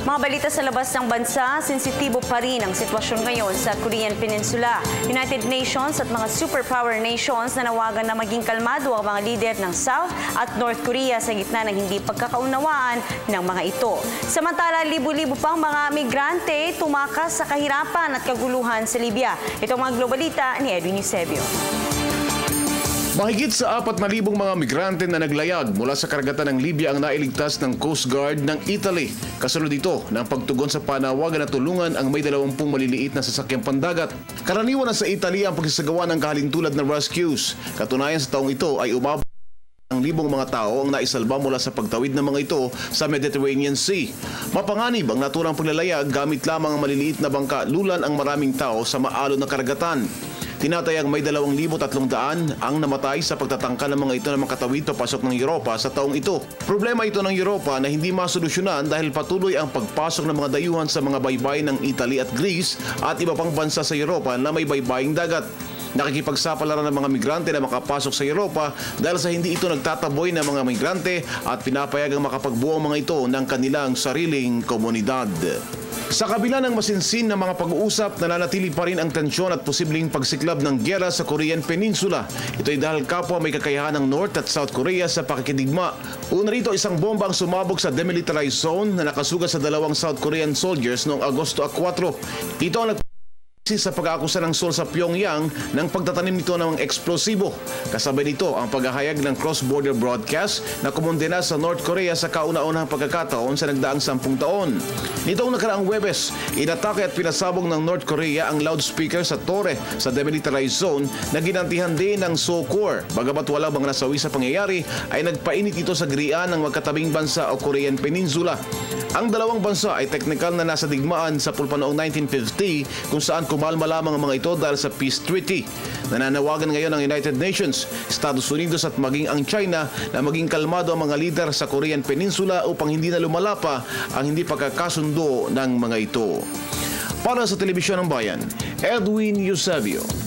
Mga balita sa labas ng bansa, sensitibo pa rin ang sitwasyon ngayon sa Korean Peninsula. United Nations at mga superpower nations nanawagan na maging kalmado ang mga lider ng South at North Korea sa gitna ng hindi pagkakaunawaan ng mga ito. Samantala, libu-libo pang mga migrante tumakas sa kahirapan at kaguluhan sa Libya. Ito ang mga globalita ni Edwin Eusebio. Mahigit sa 4,000 mga migrante na naglayag mula sa karagatan ng Libya ang nailigtas ng Coast Guard ng Italy. Kasunod ito ng pagtugon sa panawagan na tulungan ang may 20 maliliit na sasakyang pandagat. Karaniwan na sa Italy ang pagsasagawa ng kahalintulad na rescues. Katunayan sa taong ito ay umabot ang libong mga tao ang naisalba mula sa pagtawid ng mga ito sa Mediterranean Sea. Mapanganib ang naturang paglalayag gamit lamang ang maliliit na bangka lulan ang maraming tao sa maalon na karagatan. Tinatayang may 2,300 ang namatay sa pagtatangka ng mga ito na makatawid papasok ng Europa sa taong ito. Problema ito ng Europa na hindi masolusyonan dahil patuloy ang pagpasok ng mga dayuhan sa mga baybayin ng Italy at Greece at iba pang bansa sa Europa na may baybaying dagat. Nakikipagsapalaran ng mga migrante na makapasok sa Europa dahil sa hindi ito nagtataboy ng mga migrante at pinapayagang makapagbuo mga ito ng kanilang sariling komunidad. Sa kabila ng masinsin na mga pag-uusap, nananatili pa rin ang tensyon at posibleng pagsiklab ng giyera sa Korean Peninsula. Ito ay dahil kapwa may kakayahan ng North at South Korea sa pakikidigma. Una rito, isang bomba ang sumabog sa demilitarized zone na nakasugat sa 2 South Korean soldiers noong Agosto 4. Ito ang sa pag-aakusa ng Seoul sa Pyongyang ng pagtatanim nito ng eksplosibo. Kasabay nito ang paghahayag ng cross-border broadcast na kumondena sa North Korea sa kauna-unahang pagkakataon sa nagdaang 10 taon. Nitong nakaraang Huwebes, inatake at pinasabog ng North Korea ang loudspeaker sa tore sa demilitarized zone na ginantihan din ng SOCOR. Bagamat walang mga nasawi sa pangyayari, ay nagpainit ito sa grian ng magkatabing bansa o Korean Peninsula. Ang dalawang bansa ay teknikal na nasa digmaan sa pulpa noong 1950 kung saan kumalma lamang ang mga ito dahil sa Peace Treaty. Nananawagan ngayon ng United Nations, Estados Unidos at maging ang China na maging kalmado ang mga lider sa Korean Peninsula upang hindi na lumala pa ang hindi pagkakasundo ng mga ito. Para sa Telebisyon ng Bayan, Edwin Eusebio.